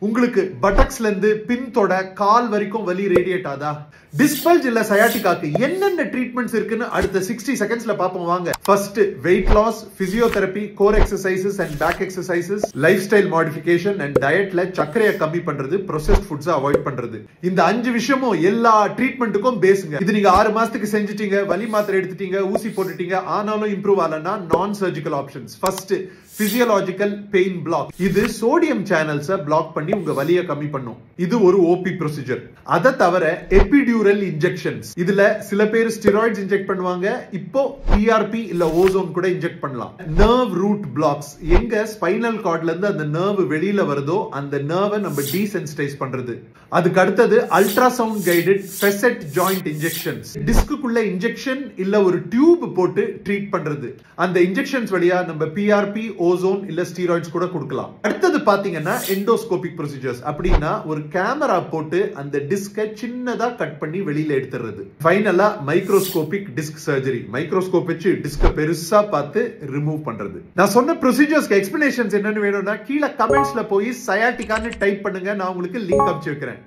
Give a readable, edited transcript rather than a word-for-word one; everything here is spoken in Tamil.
உங்களுக்கு பட்டக்ஸ்ல இருந்து பின் தொட கால் வரைக்கும் வலி ரேடியேட் ஆதா? டிஸ்க் பல்ஜ் இல்ல சயாட்டிகாக்கு என்னென்ன ட்ரீட்மெண்ட்ஸ் இருக்குன்னு அடுத்த 60 செகண்ட்ஸ்ல பாப்போம் வாங்க. First weight loss, physiotherapy, core exercises and back exercises, lifestyle modification and டயட்ல சர்க்கரையை கம்மி பண்றது, ப்ரோசஸ்ட் ஃபுட்ஸ் அவாய்ட் பண்றது. இந்த 5 விஷயமும் எல்லா ட்ரீட்மெண்ட்டுக்கும் பேசுங்க. இது நீங்க 6 மாசத்துக்கு செஞ்சுட்டீங்க, வலி மாத்திரை எடுத்துட்டீங்க, ஊசி போட்டுட்டீங்க, ஆனாலும் இம்ப்ரூவ் ஆகலன்னா நான் surgical options. First physiological pain block. இது சோடியம் சேனல்ஸை பிளாக் பண்ணி உங்க வலியை கம்மி பண்ணும். இது ஒரு ஓபி ப்ரொசீஜர். அதை தவிர எபிடியூரல் இன்ஜெக்ஷன்ஸ். இதுல சில பேர் ஸ்டெராய்ட்ஸ் இன்ஜெக்ட் பண்ணுவாங்க. இப்போ பிஆர்பி இல்ல ஓசோன் கூட இன்ஜெக்ட் பண்ணலாம். Nerve root blocks. எங்க ஸ்பைனல் கார்ட்ல இருந்து அந்த நர்வ் வெளியில வருதோ அந்த நர்வை நம்ம டீசென்சிடைஸ் பண்றது. அதுக்கு அடுத்தது ultrasound guided facet joint injections. டிஸ்க்குள்ள இன்ஜெக்ஷன் இல்ல ஒரு டியூப் போட்டு ட்ரீட் பண்றது. அந்த இன்ஜெக்ஷன்ஸ் வழியா நம்ம பிஆர்பி, ஓசோன் இல்ல ஸ்டீராய்ட்ஸ் கூட கொடுக்கலாம். அடுத்தது பாத்தீங்கன்னா எண்டோஸ்கோபிக் ப்ரொசீஜர்ஸ். அப்படின்னா ஒரு கேமரா போட்டு அந்த டிஸ்கை சின்னதா கட் பண்ணி வெளியில எடுத்துறது. ஃபைனலா மைக்ரோஸ்கோபிக் டிஸ்க் சர்ஜரி. மைக்ரோஸ்கோப் வச்சு டிஸ்க பெருசா பார்த்து ரிமூவ் பண்றது. நான் சொன்ன ப்ரொசீஜர்ஸ்க்கு எக்ஸ்பிளனேஷன்ஸ் என்னன்னு வேணும்னா கீழே கமெண்ட்ஸ்ல போய் சயாட்டிகான்னு டைப் பண்ணுங்க. நான் உங்களுக்கு லிங்க் அனுப்பிச்சு வைக்கிறேன்.